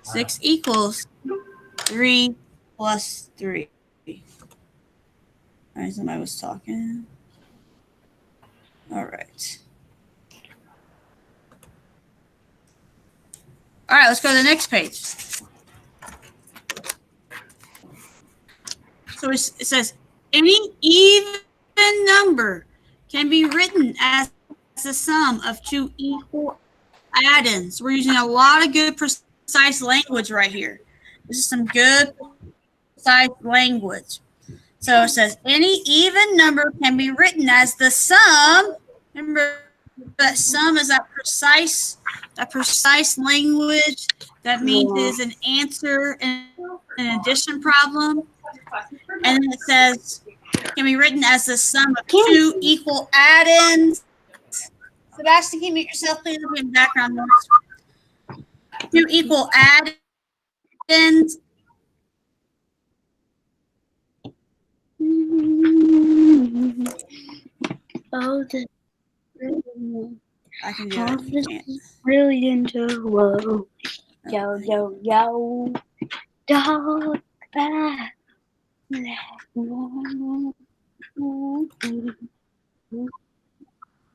6 equals 3 plus 3. All right, somebody was talking. All right. All right, let's go to the next page. So it says, any even number can be written as the sum of two equal addends. We're using a lot of good, precise language right here. This is some good, precise language. So it says, any even number can be written as the sum. Remember, that sum is that precise language. That means it is an answer in an addition problem. And then it says, can be written as the sum of two equal addends. Sebastian, can you mute yourself, please? There'll be background noise. Two equal addends. Oh, I can do it. Brilliant. Whoa. Yo, yo, yo. Dog back.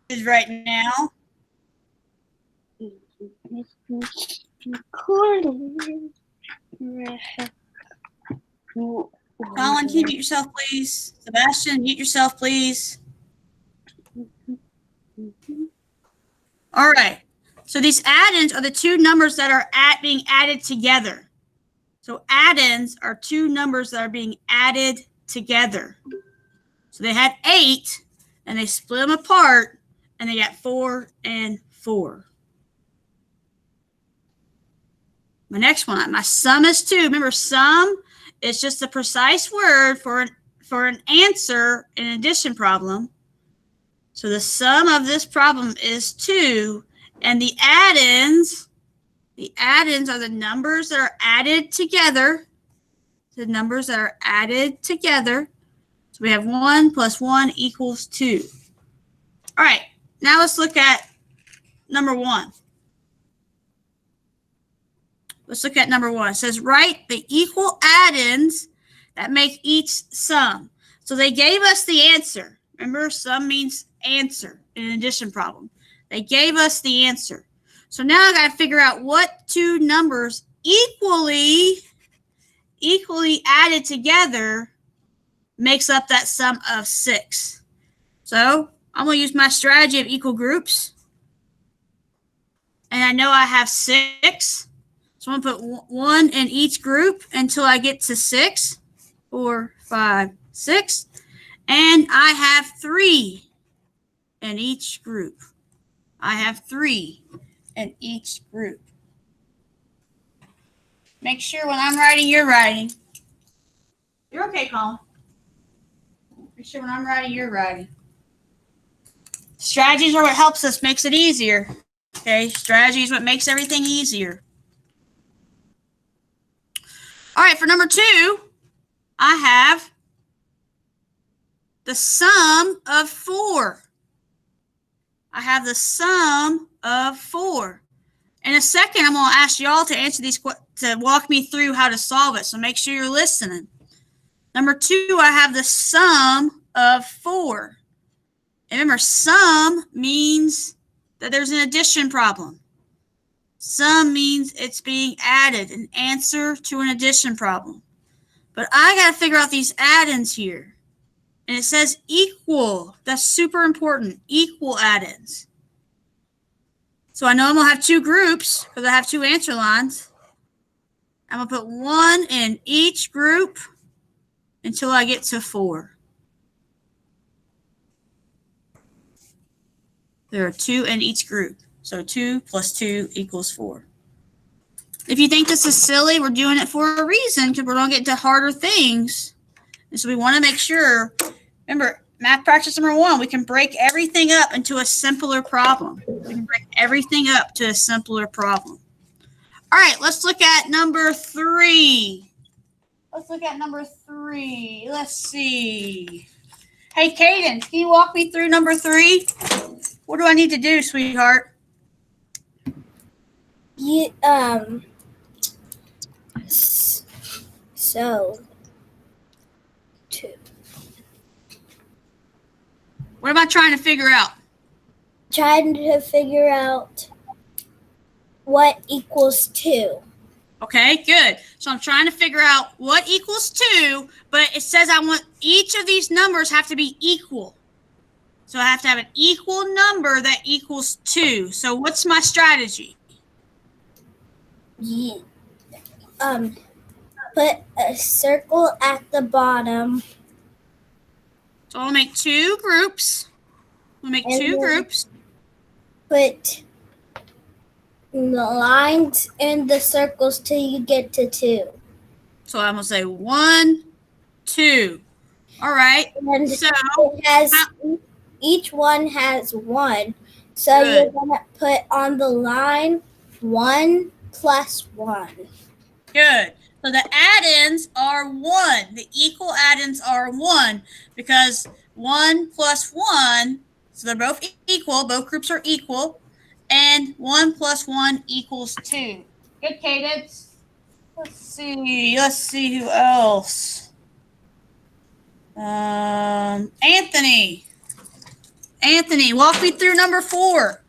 Is right now. Colin, can you mute yourself, please? Sebastian, mute yourself, please. All right. So these addends are the two numbers that are being added together. So addends are two numbers that are being added together. So they had 8, and they split them apart, and they got 4 and 4. My next one, my sum is 2. Remember, sum is just a precise word for an answer in an addition problem. So the sum of this problem is 2, and the addends are the numbers that are added together. The numbers that are added together. So we have 1 plus 1 equals 2. All right, now let's look at number 1. Let's look at number 1. It says, write the equal addends that make each sum. So they gave us the answer. Remember, sum means answer in an addition problem. They gave us the answer. So now I got to figure out what two numbers equally added together makes up that sum of 6. So I'm going to use my strategy of equal groups. And I know I have 6. So I'm going to put 1 in each group until I get to 6. 4, 5, 6. And I have 3 in each group. I have 3 in each group. Make sure when I'm writing, you're writing. You're okay, Colin. Make sure when I'm writing, you're writing. Strategies are what helps us, makes it easier. Okay, strategy is what makes everything easier. All right, for number 2, I have the sum of 4. I have the sum of 4. In a second, I'm going to ask y'all to answer these, to walk me through how to solve it. So make sure you're listening. Number 2, I have the sum of 4. And remember, sum means that there's an addition problem. Sum means it's being added, an answer to an addition problem. But I got to figure out these addends here. And it says equal. That's super important. Equal addends. So I know I'm going to have 2 groups because I have 2 answer lines. I'm going to put 1 in each group until I get to 4. There are 2 in each group. So 2 plus 2 equals 4. If you think this is silly, we're doing it for a reason because we're going to get to harder things. And so we want to make sure, remember, math practice number 1, we can break everything up into a simpler problem. We can break everything up to a simpler problem. All right, let's look at number 3. Let's look at number 3. Let's see. Hey, Cadence, can you walk me through number 3? What do I need to do, sweetheart? So 2. What am I trying to figure out? Trying to figure out what equals 2. Okay, good. So I'm trying to figure out what equals 2, but it says I want each of these numbers have to be equal. So I have to have an equal number that equals 2. So what's my strategy? Put a circle at the bottom. So I'll make 2 groups. We'll make 2 groups. Put the lines in the circles till you get to 2. So I'm going to say 1, 2. All right. And so it has, each one has 1. So Good. you're going to put on the line 1 plus 1. Good. So the add-ins are 1. The equal add-ins are 1 because 1 plus 1, so they're both equal. Both groups are equal. And 1 plus 1 equals 2. Good, Cadence. Let's see who else. Anthony. Anthony, walk me through number 4.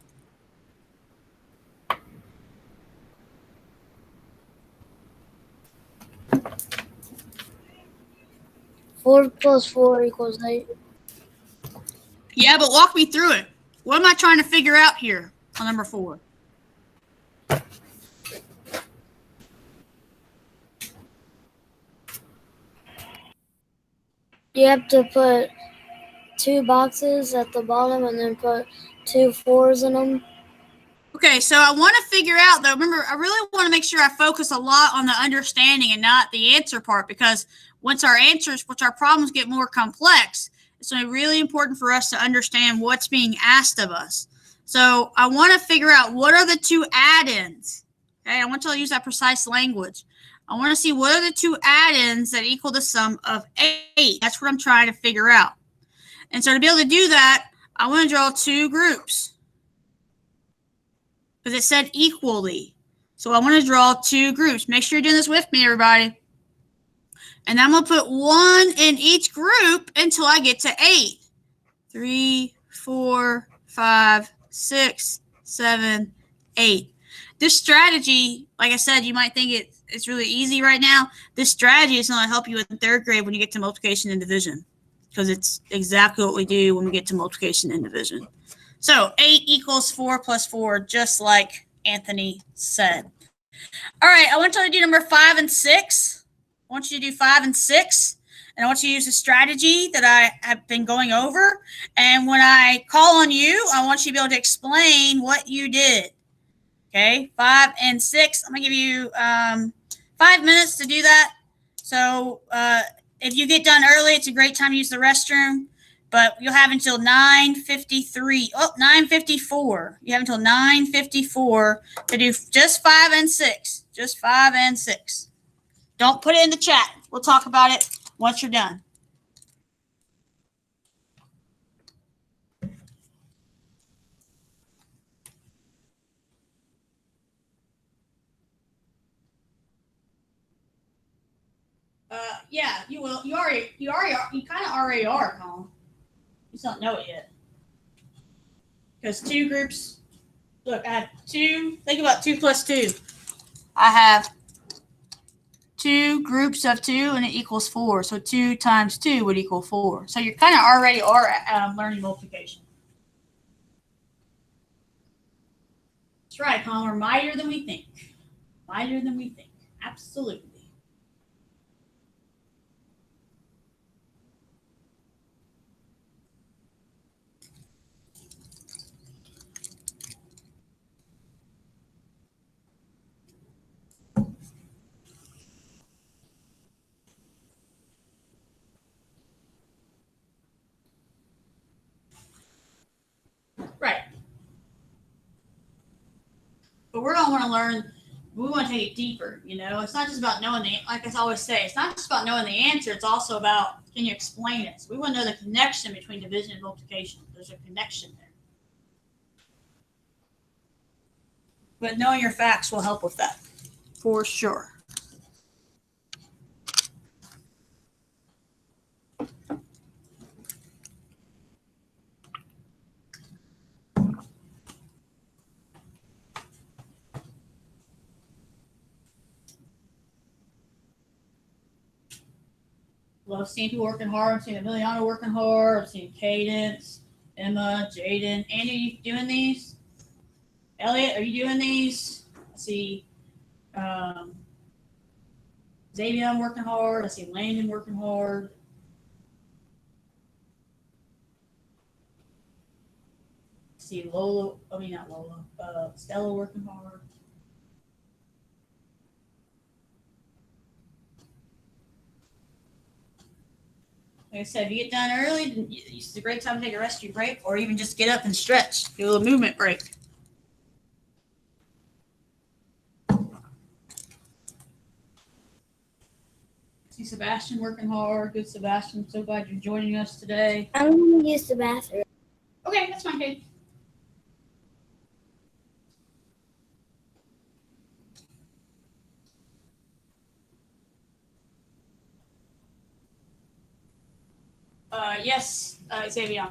4 plus 4 equals 8. Yeah, but walk me through it. What am I trying to figure out here on number 4? You have to put 2 boxes at the bottom and then put 2 4s in them. Okay, so I want to figure out, though, remember, I really want to make sure I focus a lot on the understanding and not the answer part, because once our problems get more complex, it's going to be really important for us to understand what's being asked of us. So I want to figure out what are the 2 add-ins. Okay, I want you to use that precise language. I want to see what are the 2 add-ins that equal the sum of 8. That's what I'm trying to figure out. And so to be able to do that, I want to draw 2 groups, because it said equally. So I want to draw 2 groups. Make sure you're doing this with me, everybody. And I'm going to put 1 in each group until I get to 8. 3, 4, 5, 6, 7, 8. This strategy, like I said, you might think it's really easy right now. This strategy is going to help you in 3rd grade when you get to multiplication and division, because it's exactly what we do when we get to multiplication and division. So 8 equals 4 plus 4, just like Anthony said. All right, I want you to do number 5 and 6. I want you to do 5 and 6, and I want you to use a strategy that I have been going over. And when I call on you, I want you to be able to explain what you did. Okay, 5 and 6. I'm going to give you 5 minutes to do that. So if you get done early, it's a great time to use the restroom. But you'll have until 9:53. Oh, 9:54. You have until 9:54 to do just 5 and 6. Just 5 and 6. Don't put it in the chat. We'll talk about it once you're done. Yeah, you will. You kind of already are, Colin. You just don't know it yet. Because 2 groups, look, I have 2, think about 2 plus 2. I have 2 groups of 2 and it equals 4. So 2 times 2 would equal 4. So you kind of already are learning multiplication. That's right, Colin, we're mightier than we think. Mightier than we think. Absolutely. Right. But we're going to want to learn, we want to take it deeper, you know. It's not just about knowing like I always say, it's not just about knowing the answer, it's also about, can you explain it? So we want to know the connection between division and multiplication. There's a connection there. But knowing your facts will help with that, for sure. Love seeing people working hard. I'm seeing Emiliano working hard. I'm seeing Cadence, Emma, Jaden. Andy, you doing these? Elliot, are you doing these? I see Xavier working hard. I see Landon working hard. I see Lola, I mean not Lola, Stella working hard. Like I said, if you get done early, then it's a great time to take a rest of your break, or even just get up and stretch, do a little movement break. See Sebastian working hard. Good, Sebastian. So glad you're joining us today. I'm going to use the bathroom. Okay, that's fine, Kate. Yes, Xavier.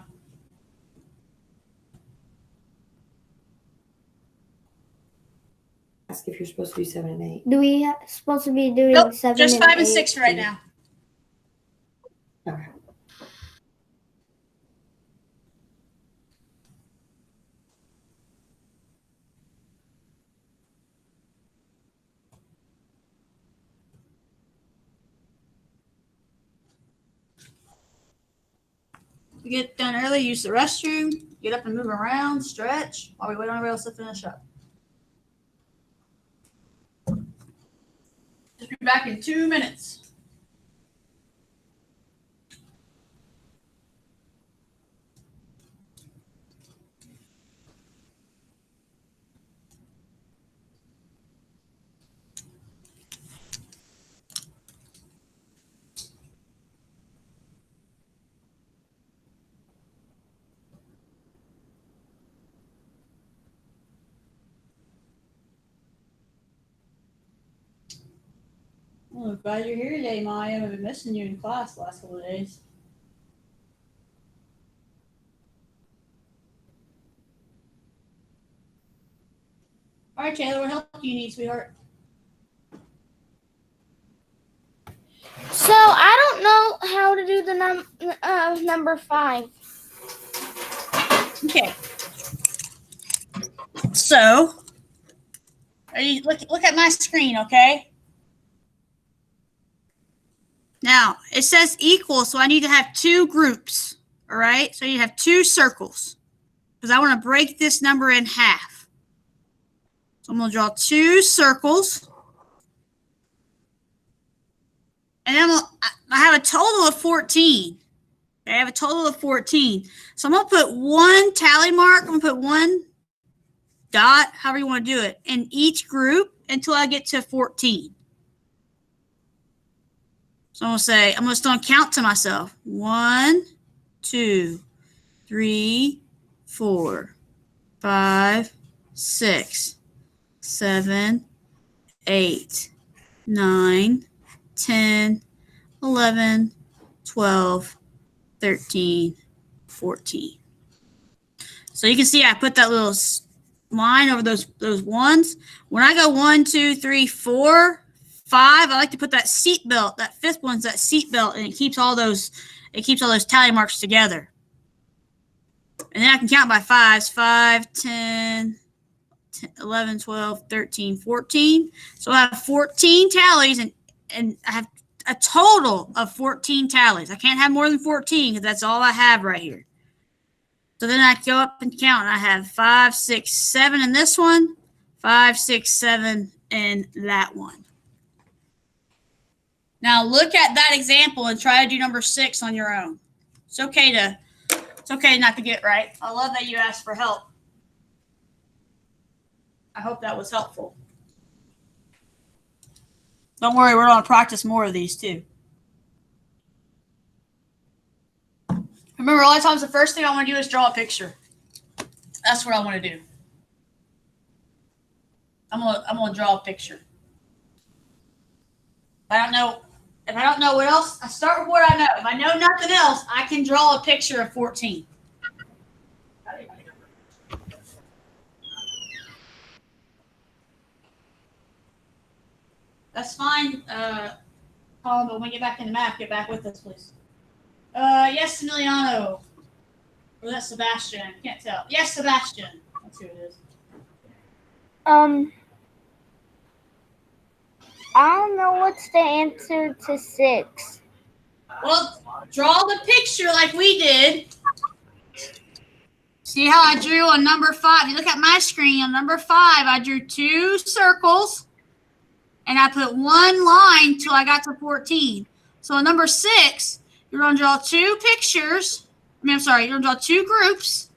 Ask if you're supposed to do 7 and 8. Do we supposed to be doing Nope, 7 just and 5 and 8? 6 right now. Okay. You get done early, use the restroom, get up and move around, stretch while we wait on everybody else to finish up. Just be back in 2 minutes. Well, glad you're here today, Maya. I've been missing you in class the last couple of days. All right, Taylor, what help do you need, sweetheart? So I don't know how to do the number 5. Okay. So, are you look at my screen, okay? Now, it says equal, so I need to have 2 groups, all right? So you have 2 circles because I want to break this number in half. So I'm going to draw 2 circles. And then I have a total of 14. Okay, I have a total of 14. So I'm going to put 1 tally mark. I'm going to put 1 dot, however you want to do it, in each group until I get to 14. So I'm going to count to myself. 1, 2, 3, 4, 5, 6, 7, 8, 9, 10, 11, 12, 13, 14. So you can see I put that little line over those ones. When I go 1, 2, 3, 4, 5, I like to put that seat belt. That 5th one's that seat belt, and it keeps all those tally marks together. And then I can count by 5s. 5, 10, 11, 12, 13, 14. So I have 14 tallies, and I have a total of 14 tallies. I can't have more than 14 because that's all I have right here. So then I go up and count, and I have 5, 6, 7 in this one, 5, 6, 7 in that one. Now look at that example and try to do number 6 on your own. It's okay not to get right. I love that you asked for help. I hope that was helpful. Don't worry, we're going to practice more of these too. Remember, a lot of times the first thing I want to do is draw a picture. That's what I want to do. I'm gonna draw a picture. If I don't know what else, I start with what I know. If I know nothing else, I can draw a picture of 14. That's fine. Colin, but when we get back in the map, get back with us, please. Yes, Emiliano. Or that's Sebastian. I can't tell. Yes, Sebastian. That's who it is. I don't know what's the answer to 6. Well, draw the picture like we did. See how I drew on number 5? You look at my screen. On number 5, I drew 2 circles, and I put 1 line till I got to 14. So on number 6, you're going to draw 2 pictures. You're going to draw 2 groups,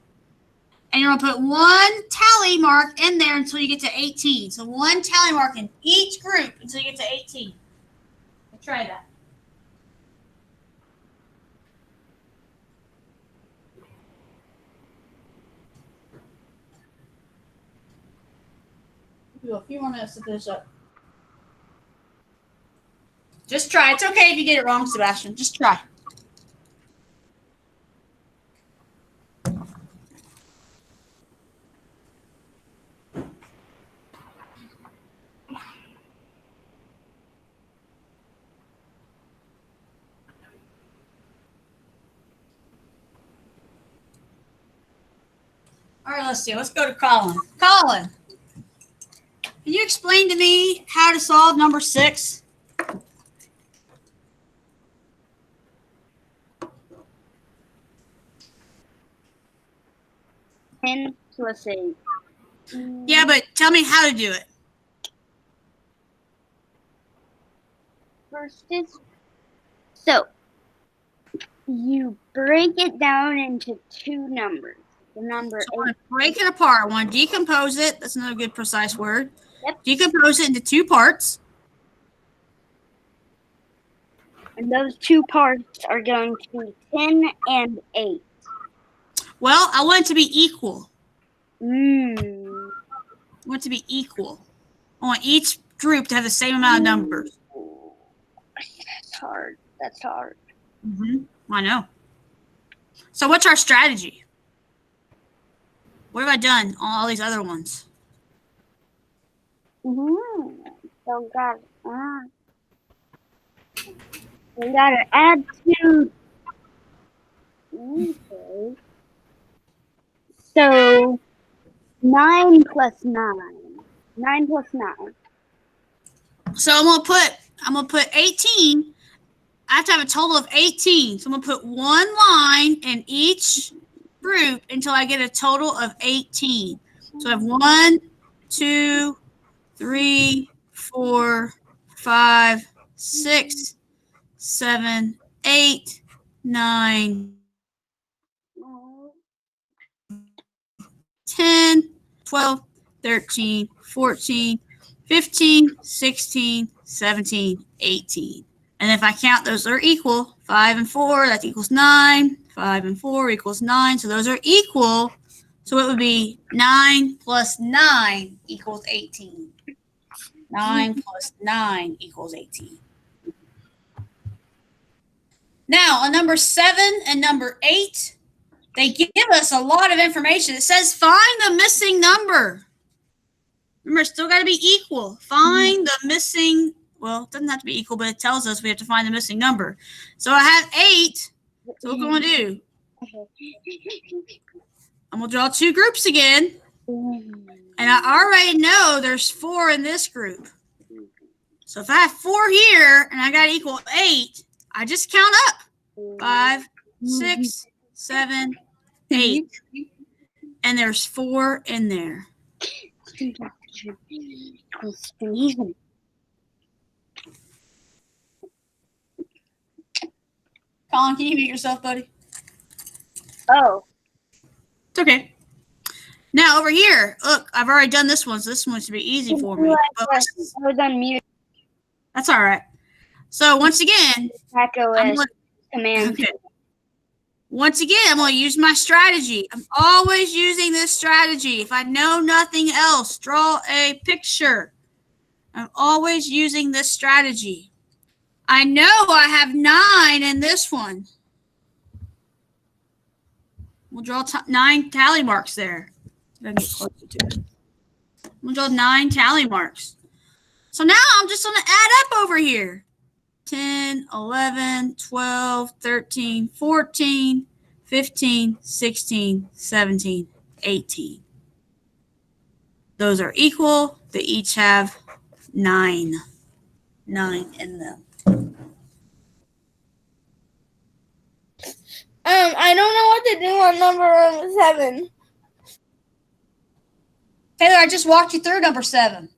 and you're going to put 1 tally mark in there until you get to 18. So 1 tally mark in each group until you get to 18. We'll try that. We'll do a few more minutes to finish up. Just try. It's okay if you get it wrong, Sebastian. Just try. All right, let's see. Let's go to Colin. Colin, can you explain to me how to solve number 6? Ten plus 8. Yeah, but tell me how to do it. First is so you break it down into 2 numbers. The number So I 8. want to break it apart. I want to decompose it. That's another good precise word. Yep. Decompose it into 2 parts. And those 2 parts are going to be 10 and 8. Well, I want it to be equal. I Mmm. want it to be equal. I want each group to have the same amount of numbers. That's hard. That's hard. I know. So what's our strategy? What have I done on all these other ones? So we gotta add 2. Okay. So 9 plus 9. 9 plus 9. So I'm gonna put 18. I have to have a total of 18. So I'm gonna put 1 line in each group until I get a total of 18. So I have 1, 2, 3, 4, 5, 6, 7, 8, 9, 10, 12, 13, 14, 15, 16, 17, 18. And if I count, those are equal. 5 and 4, that equals 9. 5 and 4 equals 9. So those are equal. So it would be 9 plus 9 equals 18. 9 plus 9 equals 18. Now, on number 7 and number 8, they give us a lot of information. It says find the missing number. Remember, it's still got to be equal. Find the missing, well, it doesn't have to be equal, but it tells us we have to find the missing number. So I have 8. So what we're going to do, I'm going to draw 2 groups again. And I already know there's 4 in this group. So if I have 4 here and I got to equal 8, I just count up. 5, 6, 7, 8. And there's 4 in there. Colin, can you mute yourself, buddy? Oh. It's okay. Now over here, look, I've already done this one, so this one should be easy for me. I was on mute. That's all right. So once again, Command. Okay. Once again, I'm going to use my strategy. I'm always using this strategy. If I know nothing else, draw a picture. I'm always using this strategy. I know I have 9 in this one. We'll draw 9 tally marks there. Get closer to it. We'll draw 9 tally marks. So now I'm just going to add up over here. 10, 11, 12, 13, 14, 15, 16, 17, 18. Those are equal. They each have 9 in them. I don't know what to do on number 7. Taylor, I just walked you through number 7.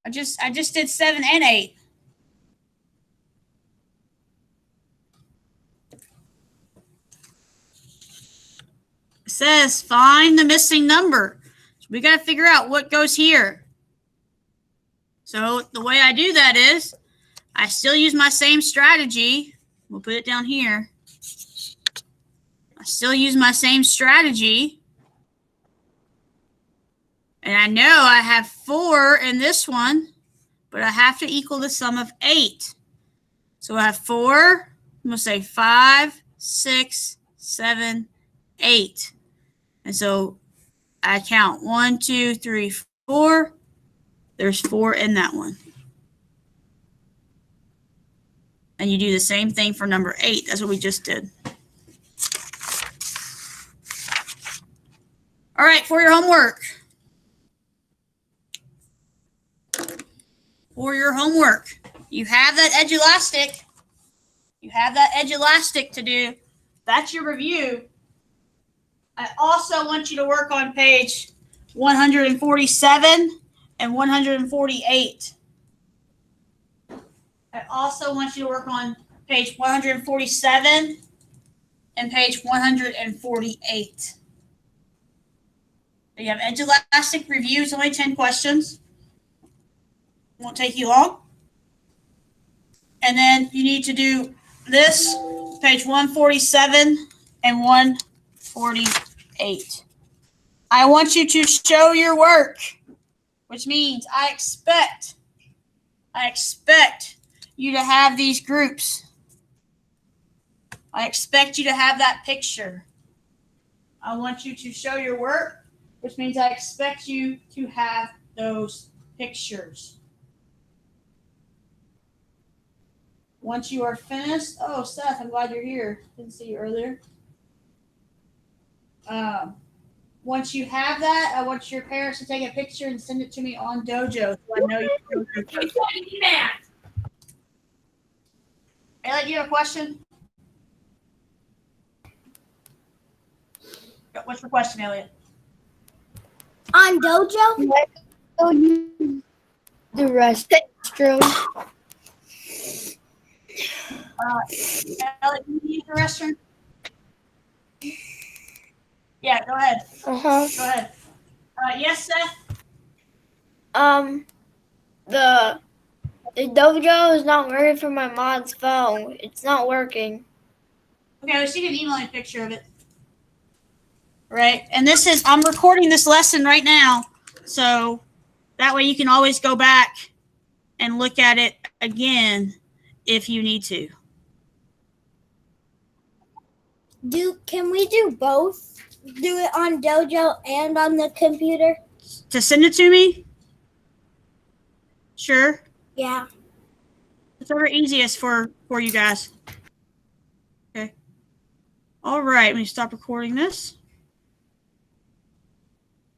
I just did 7 and 8. It says find the missing number. So we got to figure out what goes here. So the way I do that is I still use my same strategy. We'll put it down here. I still use my same strategy. And I know I have 4 in this one, but I have to equal the sum of 8. So I have 4, I'm going to say 5, 6, 7, 8. And so I count 1, 2, 3, 4. There's 4 in that one. And you do the same thing for number 8. That's what we just did. All right, for your homework. For your homework, you have that edge elastic. You have that edge elastic to do. That's your review. I also want you to work on page 147 and 148. I also want you to work on page 147 and page 148. You have edge elastic reviews, only 10 questions. Won't take you long. And then you need to do this, page 147 and 148. I want you to show your work, which means I expect you to have these groups. I expect you to have that picture. I want you to show your work, which means I expect you to have those pictures. Once you are finished, oh, Seth, I'm glad you're here. Didn't see you earlier. Once you have that, I want your parents to take a picture and send it to me on Dojo so I know you're doing it. Elliot, you have a question? What's your question, Elliot? On Dojo? Go use the restroom. Elliot, can you use the restroom? Yeah, go ahead. Uh-huh. Go ahead. Yes, Seth? The Dojo is not working for my mom's phone. It's not working. Okay, well, she can email me a picture of it. Right, and this is, I'm recording this lesson right now, so that way you can always go back and look at it again if you need to. Can we do both? Do it on Dojo and on the computer? To send it to me? Sure. Yeah. It's ever easiest for you guys. Okay. All right, let me stop recording this.